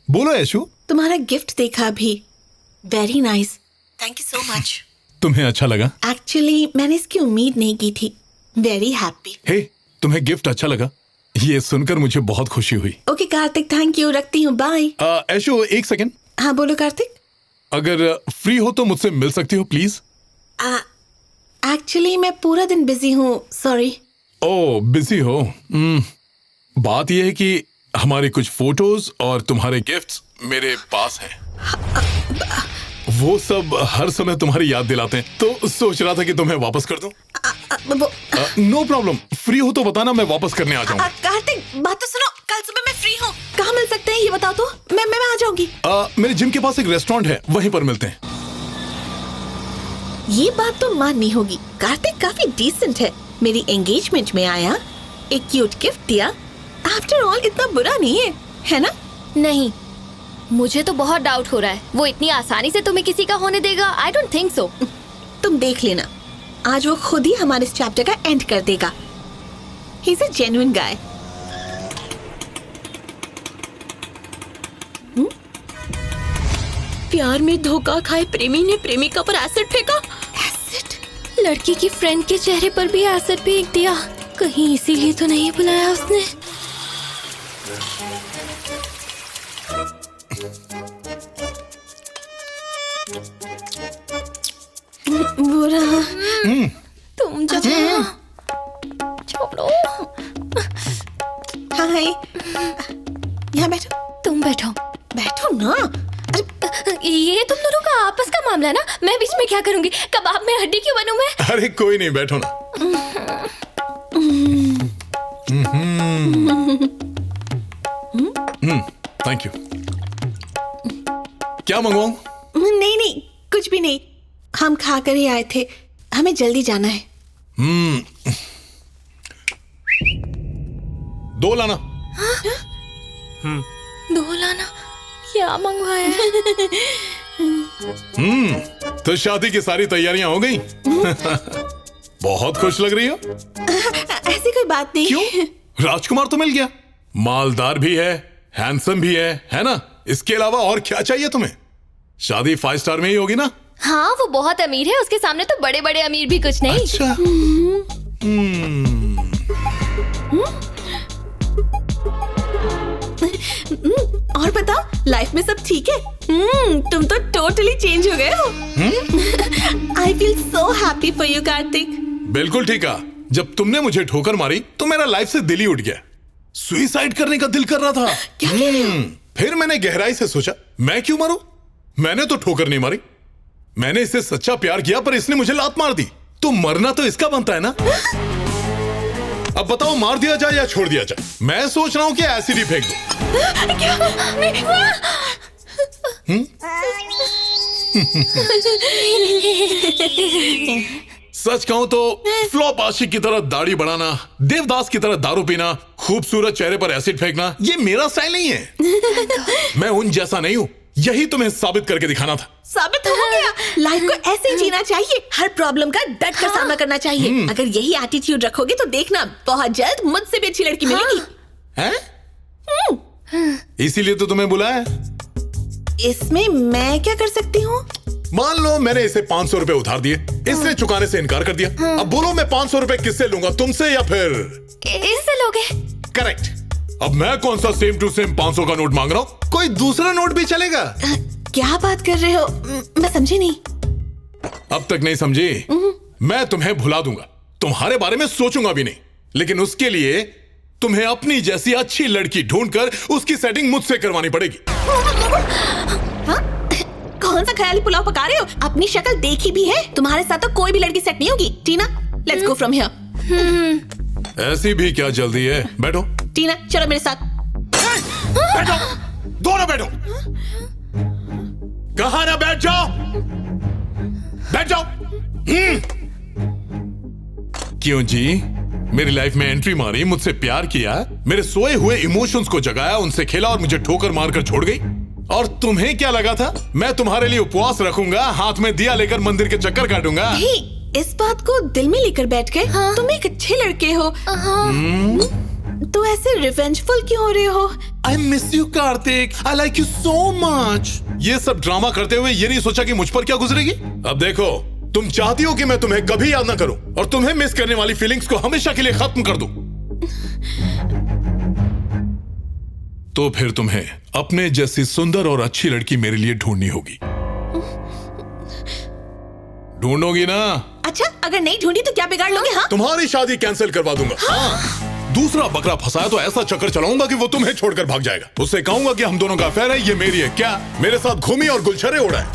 बोलो ऐशु। तुम्हारा गिफ्ट देखा अभी, very nice, thank you so much. तुम्हें अच्छा लगा? एक्चुअली मैंने इसकी उम्मीद नहीं की थी। Very happy. हे, तुम्हें गिफ्ट अच्छा लगा? ये सुनकर मुझे बहुत खुशी हुई। ओके कार्तिक, थैंक यू, रखती हूँ, बाय। ऐशु एक सेकंड। हाँ बोलो कार्तिक। अगर फ्री हो तो मुझसे मिल सकती हो प्लीज? एक्चुअली मैं पूरा दिन बिजी हूँ, सॉरी। ओह बिजी हो? बात यह है कि हमारी कुछ फोटोज और तुम्हारे गिफ्ट्स मेरे पास हैं। वो सब हर समय तुम्हारी याद दिलाते हैं, तो सोच रहा था कि तुम्हें वापस कर दूं। नो प्रॉब्लम, फ्री हो तो बताना, मैं वापस करने आ जाऊंगा। कार्तिक बात तो सुनो, कल सुबह मैं फ्री हूँ। कहाँ मिल सकते हैं ये बताओ तो, मैं आ जाऊंगी। मेरे जिम के पास एक रेस्टोरेंट है, वहीं पर मिलते हैं। ये बात तो माननी होगी, कार्तिक काफी डिसेंट है। मेरी एंगेजमेंट में आया, एक क्यूट गिफ्ट दिया। आफ्टर ऑल इतना बुरा नहीं है ना? नहीं, मुझे तो बहुत डाउट हो रहा है, वो इतनी आसानी से तुम्हें किसी का होने देगा? I don't think so. तुम देख लेना, आज वो खुद ही हमारे इस चैप्टर का एंड कर देगा। ही इज अ जेन्युइन गाय। प्यार में धोखा खाए प्रेमी ने प्रेमिका पर एसिड फेंका। एसिड? लड़की की फ्रेंड के चेहरे पर भी एसिड फेंक दिया। कहीं इसीलिए तो नहीं बुलाया उसने। बुरा। तुम जब छोड़ो। हाय, यहाँ बैठो। तुम बैठो। बैठो ना। ये तुम दोनों का आपस का मामला है ना, मैं बीच में क्या करूंगी? कबाब में हड्डी क्यों बनूं मैं? अरे कोई नहीं, बैठो ना। Thank you. क्या मंगवाऊं? नहीं, कुछ भी नहीं, हम खा कर ही आए थे, हमें जल्दी जाना है। 2 लाना। 2 लाना? क्या मंगवाया है? तो शादी की सारी तैयारियां हो गई? बहुत खुश लग रही हो। ऐसी कोई बात नहीं। क्यों? राजकुमार तो मिल गया, मालदार भी है, हैंडसम भी है ना? इसके अलावा और क्या चाहिए तुम्हें? शादी 5 स्टार में ही होगी ना? हाँ, वो बहुत अमीर है, उसके सामने तो बड़े बड़े अमीर भी कुछ नहीं। अच्छा। और बताओ, लाइफ में सब ठीक है? तुम तो टोटली चेंज हो गए हो। I feel so happy for you Kartik. बिल्कुल ठीक है। जब तुमने मुझे ठोकर मारी तो मेरा लाइफ से दिल ही उठ गया। सुसाइड करने का दिल कर रहा था। क्या कह रहे हो? फिर मैंने गहराई से सोचा, मैं क्यों मरूं? मैंने तो ठोकर नहीं मारी, मैंने इससे सच्चा प्यार किया, पर इसने मुझे लात मार दी। तो मरना तो इसका बनता है ना? अब बताओ, मार दिया जाए या छोड़ दिया जाए? मैं सोच रहा हूं कि एसिड ही फेंक दो। क्या? सच कहूं तो फ्लॉप आशिक की तरह दाढ़ी बढ़ाना, देवदास की तरह दारू पीना, खूबसूरत चेहरे पर एसिड फेंकना, ये मेरा स्टाइल नहीं है। मैं उन जैसा नहीं हूं, यही तुम्हें साबित करके दिखाना था। साबित हो गया। लाइफ को ऐसे ही जीना चाहिए, हर प्रॉब्लम का डट कर सामना करना चाहिए। अगर यही एटीट्यूड रखोगे तो देखना, बहुत जल्द मुझसे भी अच्छी लड़की मिलेगी। हैं? इसीलिए तो तुम्हें बुलाया। इसमें मैं क्या कर सकती हूँ? मान लो मैंने इसे 500 रुपए उधार दिए, इसने चुकाने से इनकार कर दिया। अब बोलो, मैं 500 रुपए किससे लूंगा, तुमसे या फिर इससे लोगे? करेक्ट। अब मैं कौन सा सेम टू सेम 500 का नोट मांग रहा हूँ? कोई दूसरा नोट भी चलेगा। क्या बात कर रहे हो? मैं समझी नहीं। अब तक नहीं समझी? मैं तुम्हें भुला दूंगा, तुम्हारे बारे में सोचूंगा भी नहीं, लेकिन उसके लिए तुम्हें अपनी जैसी अच्छी लड़की ढूंढकर उसकी सेटिंग मुझसे करवानी पड़ेगी। कौन सा ख्याली पुलाव पका रहे हो? अपनी शक्ल देखी भी है, तुम्हारे साथ तो कोई भी लड़की सेट नहीं होगी। टीना, लेट्स गो फ्रॉम हियर। ऐसी भी क्या जल्दी है? बैठो। टीना, चलो मेरे साथ। बैठो, दोनों बैठो। कहा ना बैठ जाओ, बैठ जाओ। क्यों जी? मेरी लाइफ में एंट्री मारी, मुझसे प्यार किया, मेरे सोए हुए इमोशंस को जगाया, उनसे खेला और मुझे ठोकर मारकर छोड़ गई। और तुम्हें क्या लगा था मैं तुम्हारे लिए उपवास रखूंगा, हाथ में दिया लेकर मंदिर के चक्कर काटूंगा? इस बात को दिल में लेकर बैठ गए। तुम एक अच्छे लड़के हो। तो ऐसे रिवेंजफुल क्यों हो रहे हो? I miss you, Kartik. I like you so much. ये सब ड्रामा करते हुए ये नहीं सोचा कि मुझ पर क्या गुजरेगी? अब देखो, तुम चाहती हो कि मैं तुम्हें कभी याद ना करूं और तुम्हें मिस करने वाली फीलिंग्स को हमेशा के लिए खत्म कर दूं। तो फिर तुम्हें अपने जैसी सुंदर और अच्छी लड़की मेरे लिए ढूंढनी होगी। ढूंढोगी ना? अच्छा, अगर नहीं ढूंढी तो क्या बिगाड़ लोगे? हाँ? तुम्हारी शादी कैंसिल करवा दूंगा। हाँ। दूसरा बकरा फंसाया तो ऐसा चक्कर चलाऊंगा कि वो तुम्हें छोड़कर भाग जाएगा। उससे कहूंगा कि हम दोनों का अफेयर है, ये मेरी है। क्या मेरे साथ घूमी और गुलछरे उड़ाए?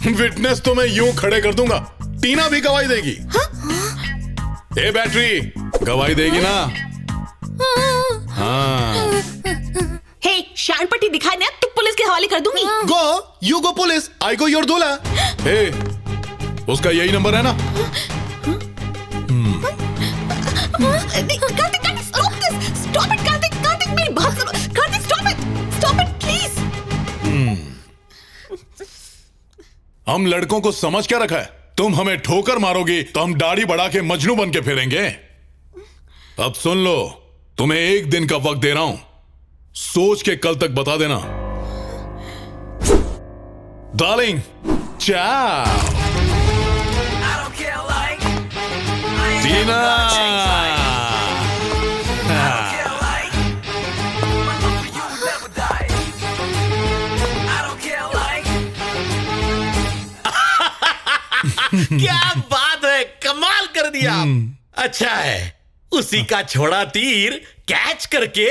विटनेस तो मैं यूं खड़े कर दूंगा, टीना भी गवाही देगी। ए बैटरी, गवाही देगी ना? हाँ। हे, शान पट्टी दिखाई ना तो पुलिस के हवाले कर दूंगी। Go, you go police, I go your दूल्हा। हे, उसका यही नंबर है ना? Kartik, stop this! Stop it, Kartik, मेरी बात सुनो। Kartik, stop it, please! हम लड़कों को समझ क्या रखा है? तुम हमें ठोकर मारोगी तो हम दाढ़ी बढ़ा के मजनू बन के फिरेंगे। अब सुन लो, तुम्हें एक दिन का वक्त दे रहा हूं, सोच के कल तक बता देना। डार्लिंग, चाओ। टीना, क्या बात है, कमाल कर दिया। अच्छा है, उसी का छोड़ा तीर कैच करके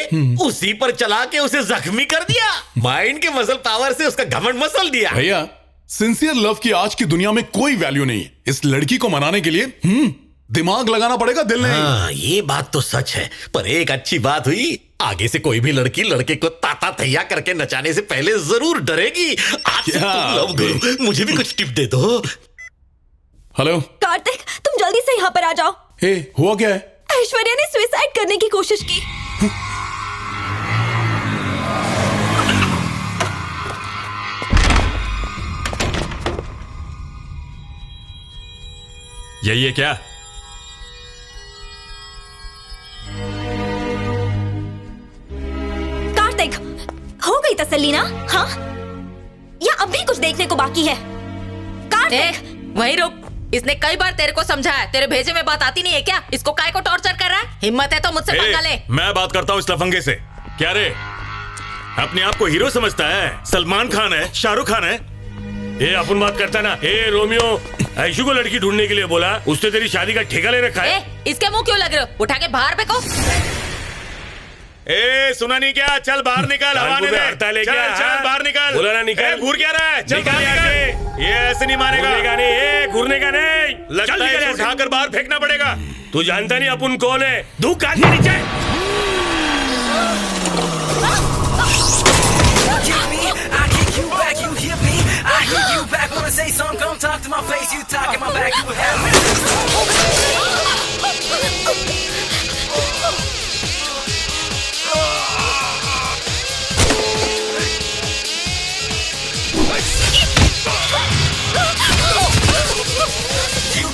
उसी पर चला के उसे जख्मी कर दिया। माइंड के मसल पावर से उसका घमंड मसल दिया। भैया, सिंसियर लव की आज की दुनिया में कोई वैल्यू नहीं है। इस लड़की को मनाने के लिए दिमाग लगाना पड़ेगा, दिल नहीं। हाँ, ये बात तो सच है, पर एक अच्छी बात हुई, आगे से कोई भी लड़की लड़के को ताता तैया करके नचाने से पहले जरूर डरेगी। आज से तुम लव गुरु, मुझे भी कुछ टिप दे दो। हेलो कार्तिक, तुम जल्दी से यहाँ पर आ जाओ। हे, हुआ क्या है? ऐश्वर्या ने सुसाइड करने की कोशिश की। यही है क्या? कार्तिक, हो गई तसल्ली ना? हाँ, या अब भी कुछ देखने को बाकी है? कार्तिक, वहीं रुक। इसने कई बार तेरे को समझाया, तेरे भेजे में बात आती नहीं है क्या? इसको काय को टॉर्चर कर रहा है? हिम्मत है तो मुझसे पंगा ले। मैं बात करता हूँ इस लफंगे से। क्या रे, अपने आप को हीरो समझता है? सलमान खान है, शाहरुख खान है? ये अपन बात करता ना। ए रोमियो, ऐशु को लड़की ढूंढने के लिए बोला, उसने तेरी शादी का ठेका ले रखा है। इसके मुंह क्यों लग रहे हो? उठा के बाहर फेंको। ए सुना नहीं क्या? चल बाहर निकल, हवा ने दे। चल बाहर निकल। बोला ना निकल। घूर क्या रहा है? चल बाहर निकल। ये ऐसे नहीं मारेगा। नहीं, घूरने का नहीं। लगता है इसे उठाकर बाहर फेंकना पड़ेगा। तू जानता नहीं अपन कौन है? धू काट के नीचे।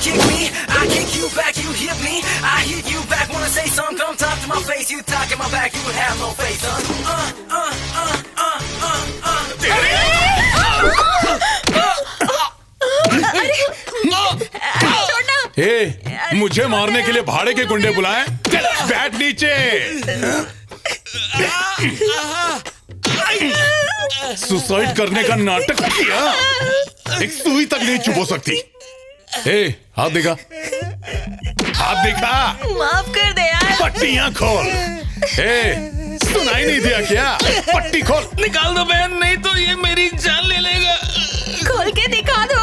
kick me, I kick you back, you hit me, I hit you back, wanna say something, come talk to my face, you talk in my back, you would have no face, ए, मुझे मारने के लिए भाड़े के गुंडे बुलाए? बैठ नीचे। सुसाइड करने का नाटक किया, एक सुई तक नहीं चुप हो सकती। ए, हाथ दिखा, हाथ दिखा। माफ कर दे यार। पट्टियां खोल। ए, सुनाई नहीं दिया क्या? पट्टी खोल। निकाल दो बहन, नहीं तो ये मेरी जान ले लेगा। खोल के दिखा दो।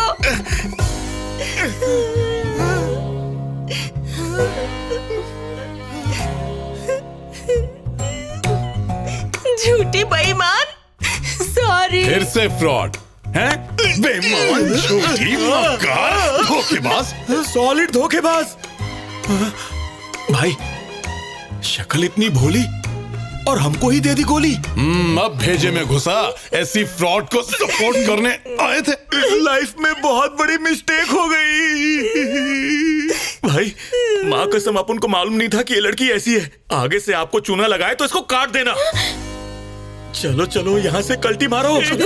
झूठी बेईमान। सॉरी। फिर से फ्रॉड हैं? बेईमान, झूठी, मक्कार, धोखेबाज। सॉलिड धोखेबाज। भाई, शक्ल इतनी भोली और हमको ही दे दी गोली। अब भेजे में घुसा, ऐसी फ्रॉड को सपोर्ट करने आए थे। लाइफ में बहुत बड़ी मिस्टेक हो गई। भाई माँ कसम अपन को मालूम नहीं था कि ये लड़की ऐसी है। आगे से आपको चूना लगाए तो इसको काट देना। चलो चलो यहाँ से कल्टी मारो। चल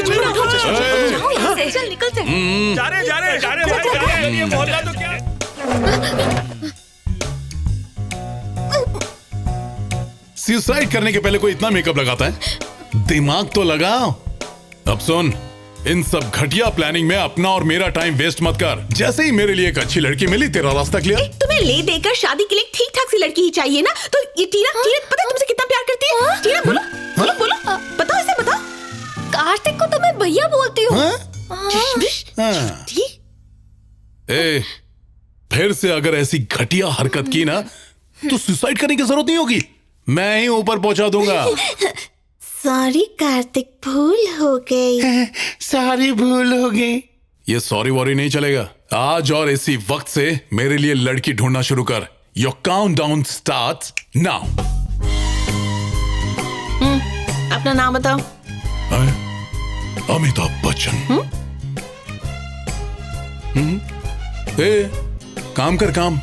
निकलते हैं। जा रहे भाई जा रहे। ये मोहल्ला तो क्या सुसाइड करने के पहले कोई इतना मेकअप लगाता है? दिमाग तो लगाओ। अब सुन, इन सब घटिया प्लानिंग में अपना और मेरा टाइम वेस्ट मत कर। जैसे ही मेरे लिए एक अच्छी लड़की मिली, तेरा रास्ता क्लियर। तुम्हें ले देकर शादी के लिए ठीक ठाक सी लड़की ही चाहिए ना? तो ये टीना पता है तुमसे कितना प्यार करती है? टीना बोलो बताओ, इसे बताओ। कार्तिक को तो मैं भैया बोलती हूँ। ए, फिर से अगर ऐसी घटिया हरकत की ना तो सुसाइड करने की जरूरत नहीं होगी, मैं ही ऊपर पहुंचा दूंगा। सॉरी कार्तिक, भूल हो गई। सारी भूल हो गई। ये सॉरी वॉरी नहीं चलेगा। आज और इसी वक्त से मेरे लिए लड़की ढूंढना शुरू कर। Your countdown starts now. अपना नाम बताओ। अमिताभ बच्चन। काम कर काम।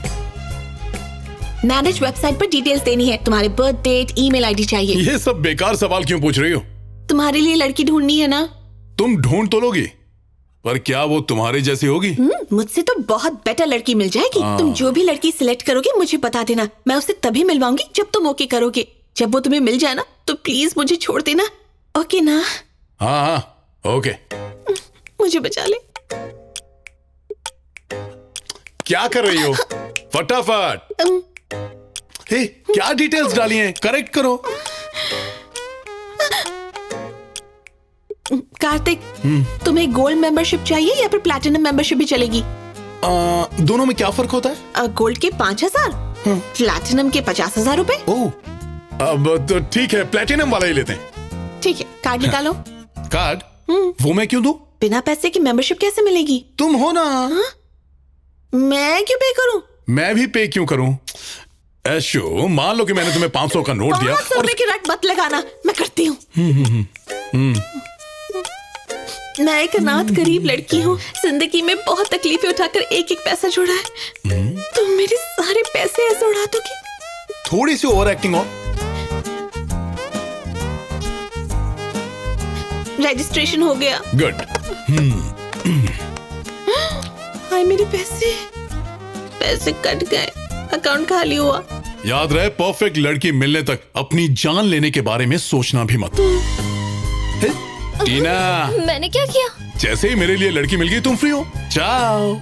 मैरिज वेबसाइट पर डिटेल्स देनी है। तुम्हारे बर्थ डेट, ईमेल आईडी चाहिए। ये सब बेकार सवाल क्यों पूछ रही हो? तुम्हारे लिए लड़की ढूंढनी है ना? तुम ढूंढ तो लोगी, पर क्या वो तुम्हारी जैसी होगी? मुझसे तो बहुत बेटर लड़की मिल जाएगी। तुम जो भी लड़की सिलेक्ट करोगे मुझे बता देना। मैं उसे तभी मिलवाऊंगी जब तुम ओके करोगे। जब वो तुम्हें मिल जाए ना तो प्लीज मुझे छोड़ देना, ओके ना? हाँ ओके। मुझे बचा ले। क्या कर रही हो? फटाफट। हे, क्या डिटेल्स डाली हैं? करेक्ट करो। कार्तिक, तुम्हें गोल्ड मेंबरशिप चाहिए या फिर प्लैटिनम मेंबरशिप भी चलेगी? दोनों में क्या फर्क होता है? गोल्ड के 5,000, प्लैटिनम के 50,000 रुपए। ओह, अब तो ठीक है, प्लैटिनम वाला ही लेते हैं। ठीक है, कार्ड निकालो। कार्ड? वो मैं क्यों दूं? बिना पैसे की मेंबरशिप कैसे मिलेगी? तुम हो ना। मैं क्यों पे करूं? मैं भी पे क्यों करूं? ऐशो, मान लो कि मैंने तुम्हें 500 का नोट दिया 500 रुपए की रट मत लगाना, मैं करती हूँ। मैं एक अनाथ गरीब लड़की हूँ। जिंदगी में बहुत तकलीफें उठाकर एक एक पैसा जोड़ा है। तुम मेरे सारे पैसे ऐसे उड़ा दोगे? थोड़ी सी ओवर एक्टिंग हो। रजिस्ट्रेशन हो गया। गुड। हाय मेरे पैसे कट गए, अकाउंट खाली हुआ। याद रहे, परफेक्ट लड़की मिलने तक अपनी जान लेने के बारे में सोचना भी मत। टीना, मैंने क्या किया? जैसे ही मेरे लिए लड़की मिल गई तुम फ्री हो। चाओ।